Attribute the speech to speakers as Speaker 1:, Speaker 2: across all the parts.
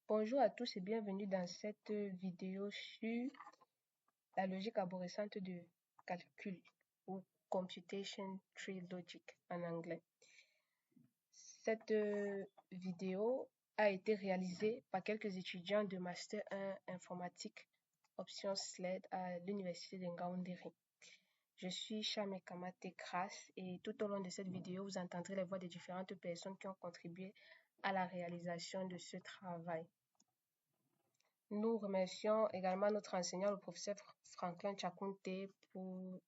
Speaker 1: Bonjour à tous et bienvenue dans cette vidéo sur la logique arborescente de calcul ou Computation Tree Logic en anglais. Cette vidéo a été réalisée par quelques étudiants de Master 1 Informatique option SLED à l'Université de Ngaoundéré. Je suis Chame Kamate Kras et tout au long de cette vidéo, vous entendrez les voix des différentes personnes qui ont contribué à la réalisation de ce travail. Nous remercions également notre enseignant, le professeur Franklin Chakunte, pour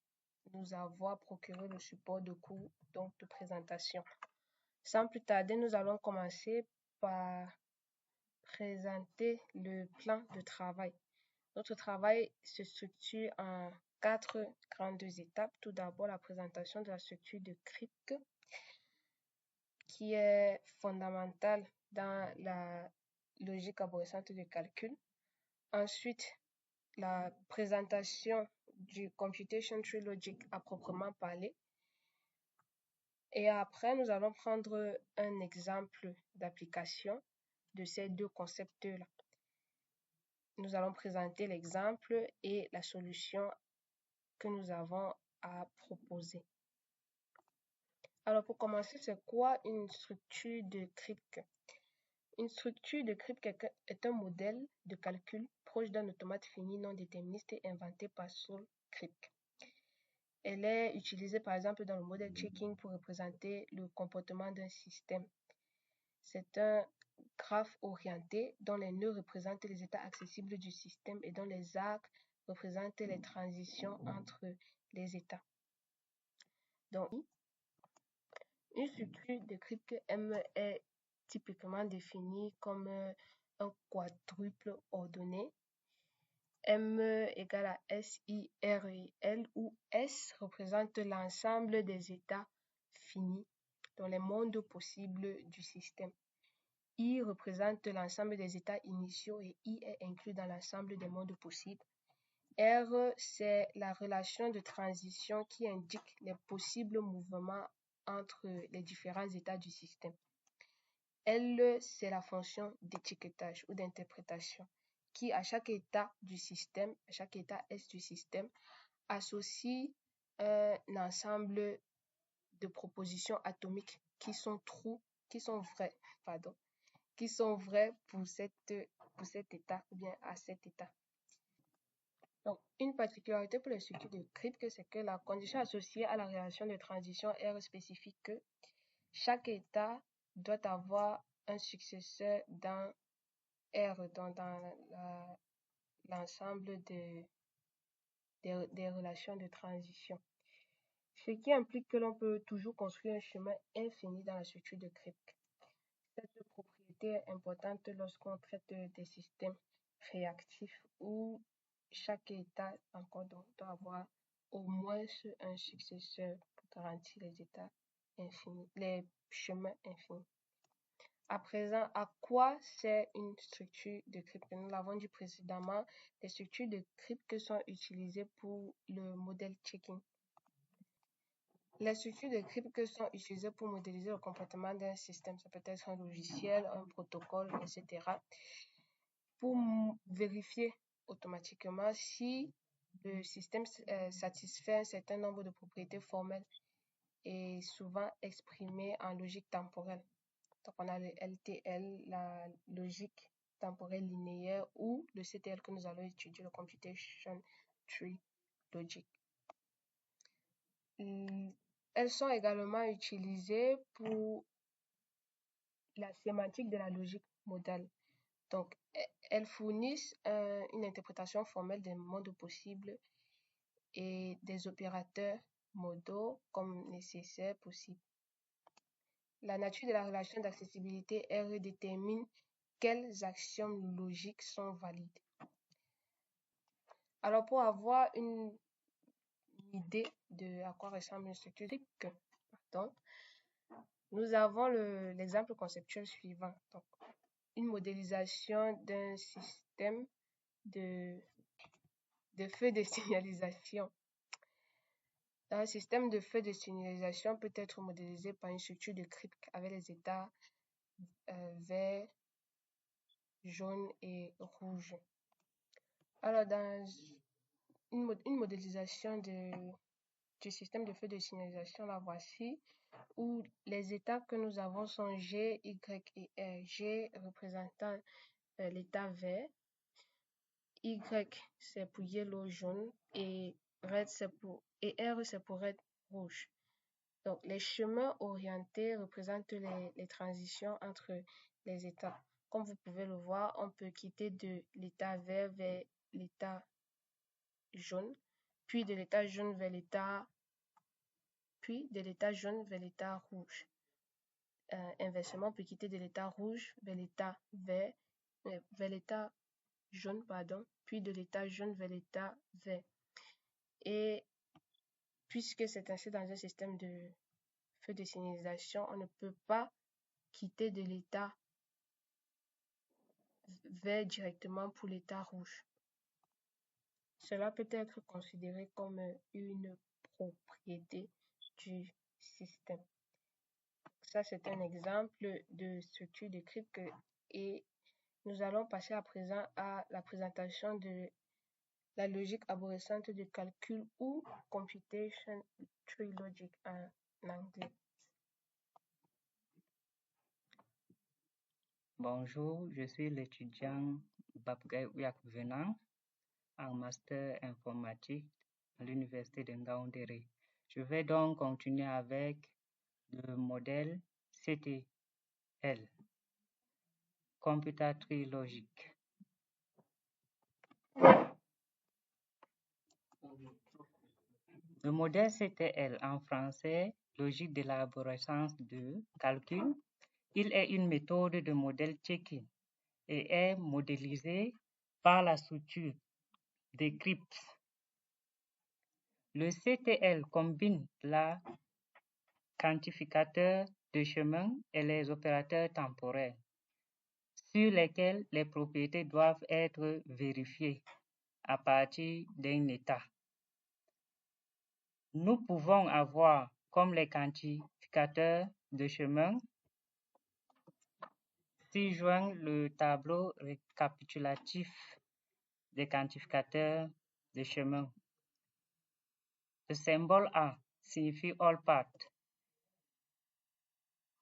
Speaker 1: nous avoir procuré le support de cours, donc de présentation. Sans plus tarder, nous allons commencer par présenter le plan de travail. Notre travail se structure en 4 grandes étapes. Tout d'abord, la présentation de la structure de Kripke, qui est fondamentale dans la logique arborescente de calcul. Ensuite, la présentation du Computation Tree Logic à proprement parler. Et après, nous allons prendre un exemple d'application de ces deux concepts-là. Nous allons présenter l'exemple et la solution que nous avons à proposer. Alors, pour commencer, c'est quoi une structure de Kripke? Une structure de Kripke est un modèle de calcul proche d'un automate fini non déterministe et inventé par Saul Kripke. Elle est utilisée par exemple dans le modèle checking pour représenter le comportement d'un système. C'est un graphe orienté dont les nœuds représentent les états accessibles du système et dont les arcs représentent les transitions entre les états. Donc, une structure de Kripke M est typiquement définie comme un quadruple ordonné. M égale à S, I, R et L, où S représente l'ensemble des états finis dans les mondes possibles du système. I représente l'ensemble des états initiaux et I est inclus dans l'ensemble des mondes possibles. R, c'est la relation de transition qui indique les possibles mouvements entre les différents états du système. L, c'est la fonction d'étiquetage ou d'interprétation qui, à chaque état du système, à chaque état S du système, associe un ensemble de propositions atomiques qui sont vraies pour cet état ou bien à cet état. Donc, une particularité pour les structures de Kripke, c'est que la condition associée à la relation de transition R spécifie que chaque état doit avoir un successeur dans R, donc dans l'ensemble des relations de transition. Ce qui implique que l'on peut toujours construire un chemin infini dans la structure de Kripke. Cette propriété est importante lorsqu'on traite des systèmes réactifs où chaque état encore doit avoir au moins un successeur pour garantir les états infinis, les chemins infinis. À présent, à quoi sert une structure de Kripke? Nous l'avons dit précédemment, les structures de Kripke sont utilisées pour le modèle checking. Les structures de Kripke sont utilisées pour modéliser le comportement d'un système. Ça peut être un logiciel, un protocole, etc. Pour vérifier automatiquement si le système satisfait un certain nombre de propriétés formelles et souvent exprimées en logique temporelle. Donc, on a le LTL, la logique temporelle linéaire, ou le CTL que nous allons étudier, le Computation Tree Logic. Elles sont également utilisées pour la sémantique de la logique modale. Donc, elles fournissent une interprétation formelle des mondes possibles et des opérateurs modaux comme nécessaire possible. La nature de la relation d'accessibilité R détermine quels axiomes logiques sont valides. Alors, pour avoir une idée de à quoi ressemble une structure Kripke, nous avons l'exemple conceptuel suivant. Donc, une modélisation d'un système de feux de signalisation. Un système de feux de signalisation peut être modélisé par une structure de Kripke avec les états vert, jaune et rouge. Alors, dans une modélisation du système de feu de signalisation, la voici, où les états que nous avons sont G, Y et R. G représentant l'état vert, Y c'est pour yellow jaune et R c'est pour red rouge. Donc les chemins orientés représentent les transitions entre les états. Comme vous pouvez le voir, on peut quitter de l'état vert vers l'état jaune, puis de l'état jaune vers l'état rouge. Inversement, on peut quitter de l'état rouge vers l'état vert, vers l'état jaune, puis de l'état jaune vers l'état vert. Et puisque c'est ainsi dans un système de feu de signalisation, on ne peut pas quitter de l'état vert directement pour l'état rouge. Cela peut être considéré comme une propriété du système. Ça, c'est un exemple de structure de crypte et nous allons passer à présent à la présentation de la logique arborescente de calcul ou computation tree logic en anglais.
Speaker 2: Bonjour, je suis l'étudiant Babgay Ouyak Venant en master informatique à l'université de Ngaoundéré. Je vais donc continuer avec le modèle CTL, Computer Tree Logic. Le modèle CTL en français, logique de l'arborescence de calcul, il est une méthode de modèle checking et est modélisé par la structure des cryptes. Le CTL combine la quantificateur de chemin et les opérateurs temporels, sur lesquels les propriétés doivent être vérifiées à partir d'un état. Nous pouvons avoir comme les quantificateurs de chemin ci-joint le tableau récapitulatif des quantificateurs de chemin. Le symbole A signifie all paths.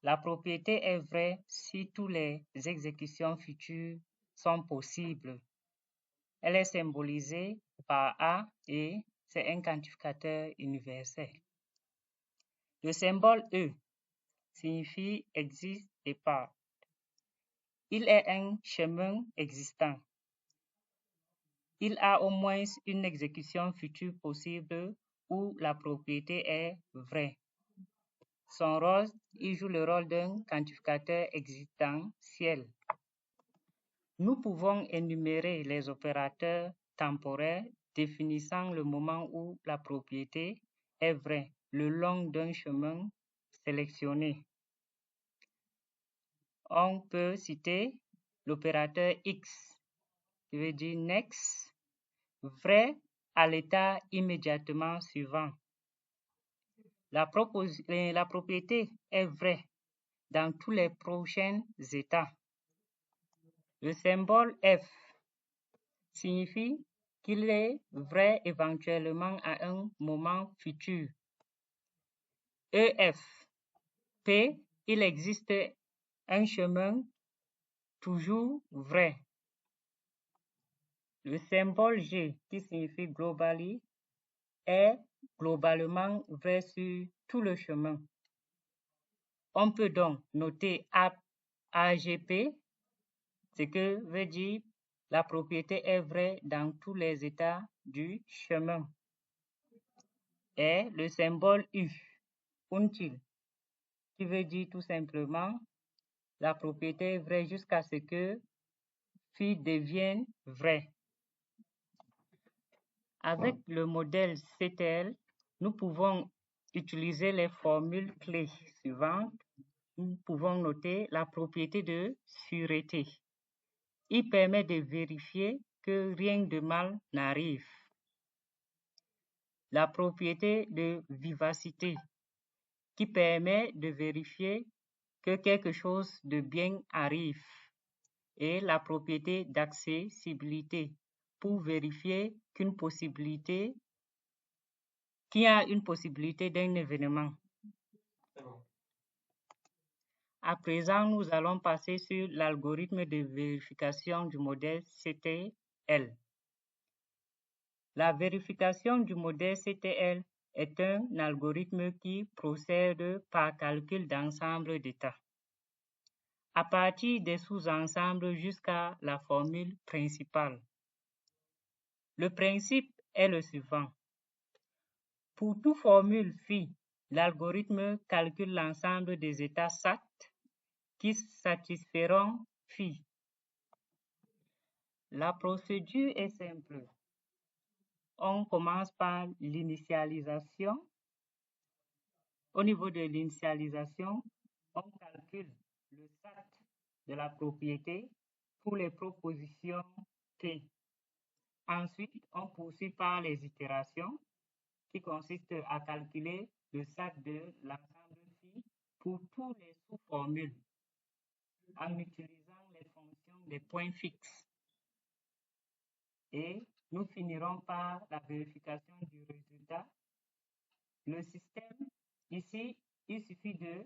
Speaker 2: La propriété est vraie si toutes les exécutions futures sont possibles. Elle est symbolisée par A et c'est un quantificateur universel. Le symbole E signifie exist et path. Il est un chemin existant. Il a au moins une exécution future possible où la propriété est vraie. Son rôle, il joue le rôle d'un quantificateur existentiel. Nous pouvons énumérer les opérateurs temporels définissant le moment où la propriété est vraie le long d'un chemin sélectionné. On peut citer l'opérateur X, qui veut dire next, vrai à l'état immédiatement suivant. La propriété est vraie dans tous les prochains états. Le symbole F signifie qu'il est vrai éventuellement à un moment futur. EF, P, il existe un chemin toujours vrai. Le symbole G, qui signifie globally, est globalement vrai sur tout le chemin. On peut donc noter AGP, ce que veut dire la propriété est vraie dans tous les états du chemin. Et le symbole U, until, qui veut dire tout simplement la propriété est vraie jusqu'à ce que phi devienne vrai. Avec le modèle CTL, nous pouvons utiliser les formules clés suivantes. Nous pouvons noter la propriété de sûreté. Il permet de vérifier que rien de mal n'arrive. La propriété de vivacité, qui permet de vérifier que quelque chose de bien arrive. et la propriété d'accessibilité pour vérifier qu'il y a une possibilité d'un événement. À présent, nous allons passer sur l'algorithme de vérification du modèle CTL. La vérification du modèle CTL est un algorithme qui procède par calcul d'ensemble d'états, à partir des sous-ensembles jusqu'à la formule principale. Le principe est le suivant. Pour toute formule phi, l'algorithme calcule l'ensemble des états SAT qui satisferont phi. La procédure est simple. On commence par l'initialisation. Au niveau de l'initialisation, on calcule le SAT de la propriété pour les propositions T. Ensuite, on poursuit par les itérations qui consistent à calculer le SAT de l'ensemble phi pour tous les sous-formules en utilisant les fonctions des points fixes. Et nous finirons par la vérification du résultat. Le système, ici, il suffit de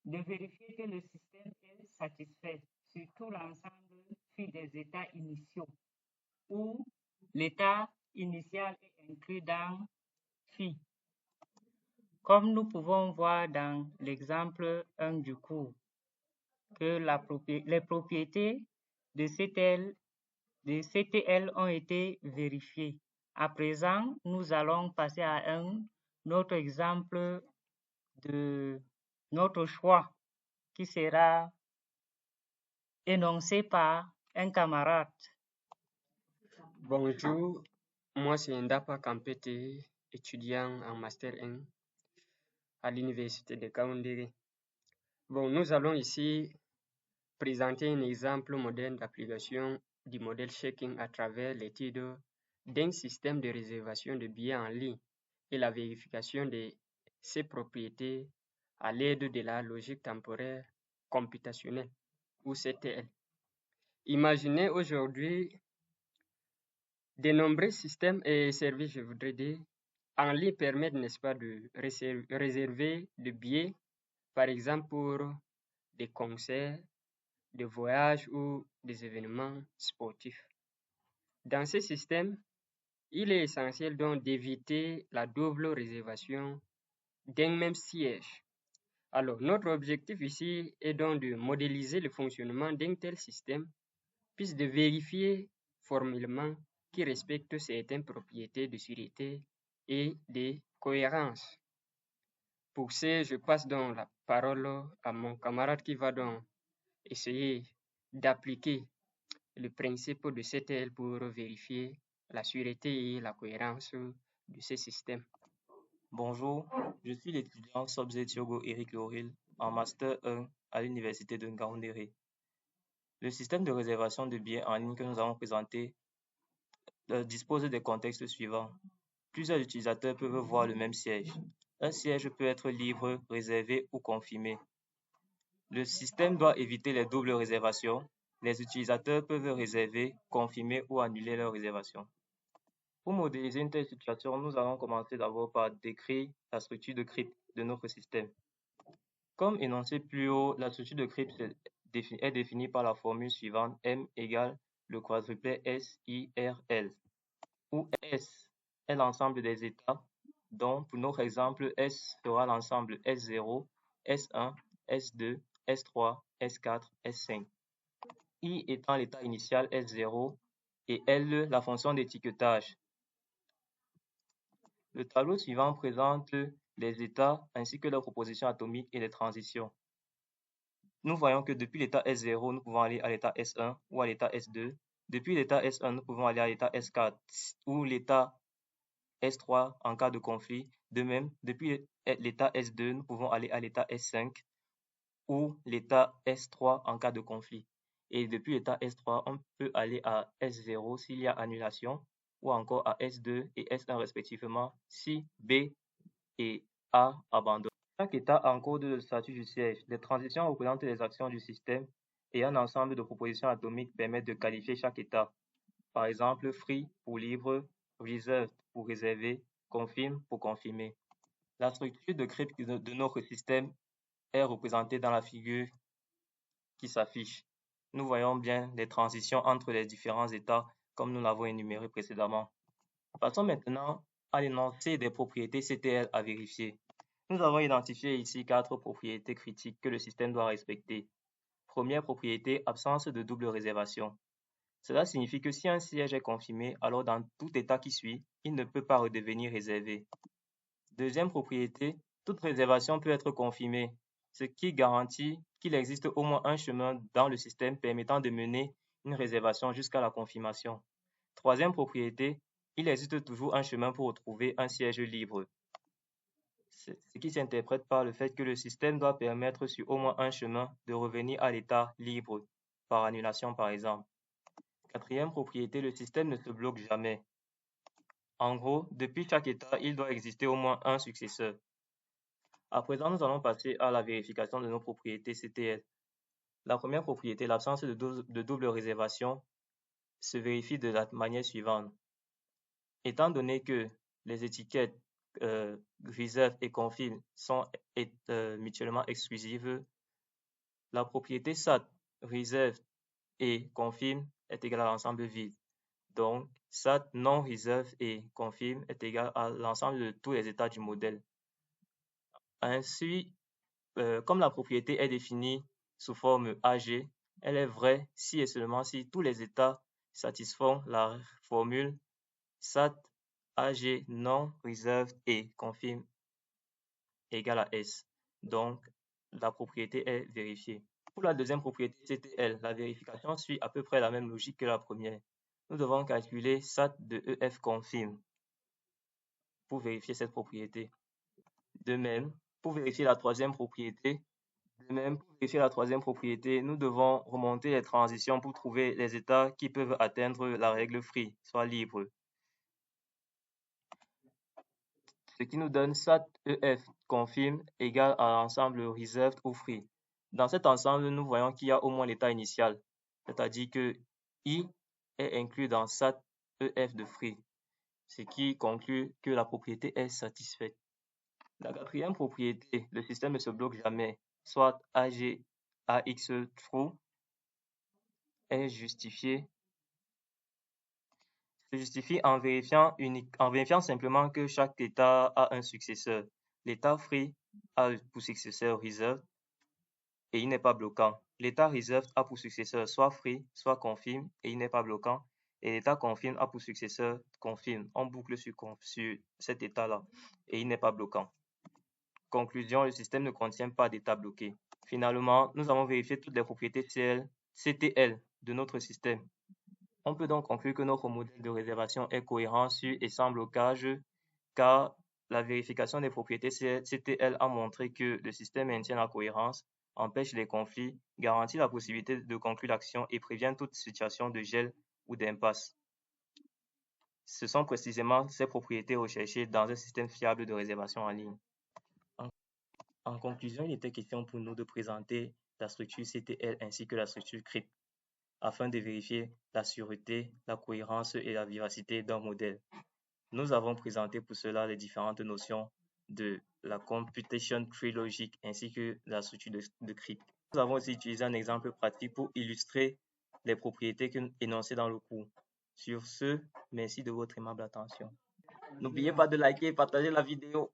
Speaker 2: vérifier que le système est satisfait sur tout l'ensemble phi des états initiaux, où l'état initial est inclus dans phi. Comme nous pouvons voir dans l'exemple 1 du cours, que les propriétés de CTL ont été vérifiées. À présent, nous allons passer à un autre exemple de notre choix qui sera énoncé par un camarade.
Speaker 3: Bonjour, moi c'est Ndapa Kampete, étudiant en Master 1 à l'Université de Kaoundéré. Bon, nous allons ici présenter un exemple moderne d'application du modèle checking à travers l'étude d'un système de réservation de billets en ligne et la vérification de ses propriétés à l'aide de la logique temporaire computationnelle ou CTL. Imaginez aujourd'hui de nombreux systèmes et services, je voudrais dire, en ligne permettent, n'est-ce pas, de réserver des billets, par exemple pour des concerts, des voyages ou des événements sportifs. Dans ce système, il est essentiel donc d'éviter la double réservation d'un même siège. Alors, notre objectif ici est donc de modéliser le fonctionnement d'un tel système, puis de vérifier formellement qu'il respecte certaines propriétés de sûreté et de cohérence. Pour ce, je passe donc la parole à mon camarade qui va donc essayer d'appliquer le principe de CTL pour vérifier la sûreté et la cohérence de ce système.
Speaker 4: Bonjour, je suis l'étudiant Sobze Thiogo Eric Loril en Master 1 à l'Université de Ngaoundéré. Le système de réservation de billets en ligne que nous avons présenté dispose des contextes suivants. Plusieurs utilisateurs peuvent voir le même siège. Un siège peut être libre, réservé ou confirmé. Le système doit éviter les doubles réservations. Les utilisateurs peuvent réserver, confirmer ou annuler leur réservation. Pour modéliser une telle situation, nous allons commencer d'abord par décrire la structure de crypte de notre système. Comme énoncé plus haut, la structure de crypte est définie par la formule suivante: M égale le quadruplet SIRL, où S est l'ensemble des états, dont pour notre exemple, S sera l'ensemble S0, S1, S2, S3, S4, S5. I étant l'état initial S0 et L la fonction d'étiquetage. Le tableau suivant présente les états ainsi que leurs propositions atomiques et les transitions. Nous voyons que depuis l'état S0, nous pouvons aller à l'état S1 ou à l'état S2. Depuis l'état S1, nous pouvons aller à l'état S4 ou l'état S3 en cas de conflit. De même, depuis l'état S2, nous pouvons aller à l'état S5 ou l'état S3 en cas de conflit. Et depuis l'état S3, on peut aller à S0 s'il y a annulation, ou encore à S2 et S1 respectivement si B et A abandonnent. Chaque état encode le statut du siège. Les transitions représentent les actions du système et un ensemble de propositions atomiques permettent de qualifier chaque état. Par exemple, free pour libre, reserved pour réservé, confirm pour confirmer. La structure de crypte de notre système est représentée dans la figure qui s'affiche. Nous voyons bien les transitions entre les différents états comme nous l'avons énuméré précédemment. Passons maintenant à l'énoncé des propriétés CTL à vérifier. Nous avons identifié ici 4 propriétés critiques que le système doit respecter. Première propriété, absence de double réservation. Cela signifie que si un siège est confirmé, alors dans tout état qui suit, il ne peut pas redevenir réservé. Deuxième propriété, toute réservation peut être confirmée, ce qui garantit qu'il existe au moins un chemin dans le système permettant de mener une réservation jusqu'à la confirmation. Troisième propriété, il existe toujours un chemin pour retrouver un siège libre, ce qui s'interprète par le fait que le système doit permettre sur au moins un chemin de revenir à l'état libre, par annulation par exemple. Quatrième propriété, le système ne se bloque jamais. En gros, depuis chaque état, il doit exister au moins un successeur. À présent, nous allons passer à la vérification de nos propriétés CTL. La première propriété, l'absence de double réservation, se vérifie de la manière suivante. Étant donné que les étiquettes reserve et confirm sont mutuellement exclusives, la propriété SAT, reserve et confirm est égale à l'ensemble vide. Donc, SAT non reserve et confirm est égal à l'ensemble de tous les états du modèle. Ainsi, comme la propriété est définie sous forme AG, elle est vraie si et seulement si tous les états satisfont la formule SAT AG non reserved et confirm égale à S. Donc, la propriété est vérifiée. Pour la deuxième propriété CTL, la vérification suit à peu près la même logique que la première. Nous devons calculer SAT de EF confirm pour vérifier cette propriété. De même, pour vérifier la troisième propriété, nous devons remonter les transitions pour trouver les états qui peuvent atteindre la règle free, soit libre. Ce qui nous donne SAT EF confirm égale à l'ensemble reserved ou free. Dans cet ensemble, nous voyons qu'il y a au moins l'état initial, c'est-à-dire que I est inclus dans SAT EF de free, ce qui conclut que la propriété est satisfaite. La quatrième propriété, le système ne se bloque jamais, soit AG AX true, est justifiée. Se justifie en vérifiant simplement que chaque état a un successeur. L'état free a pour successeur reserved et il n'est pas bloquant. L'état reserved a pour successeur soit free, soit confirm et il n'est pas bloquant. Et l'état confirm a pour successeur confirm. On boucle sur cet état-là et il n'est pas bloquant. Conclusion, le système ne contient pas d'état bloqué. Finalement, nous avons vérifié toutes les propriétés CTL de notre système. On peut donc conclure que notre modèle de réservation est cohérent sur et sans blocage, car la vérification des propriétés CTL a montré que le système maintient la cohérence, empêche les conflits, garantit la possibilité de conclure l'action et prévient toute situation de gel ou d'impasse. Ce sont précisément ces propriétés recherchées dans un système fiable de réservation en ligne. En conclusion, il était question pour nous de présenter la structure CTL ainsi que la structure crypte, afin de vérifier la sûreté, la cohérence et la vivacité d'un modèle. Nous avons présenté pour cela les différentes notions de la computation tree logic ainsi que la structure de crypte. Nous avons aussi utilisé un exemple pratique pour illustrer les propriétés énoncées dans le cours. Sur ce, merci de votre aimable attention. N'oubliez pas de liker et partager la vidéo.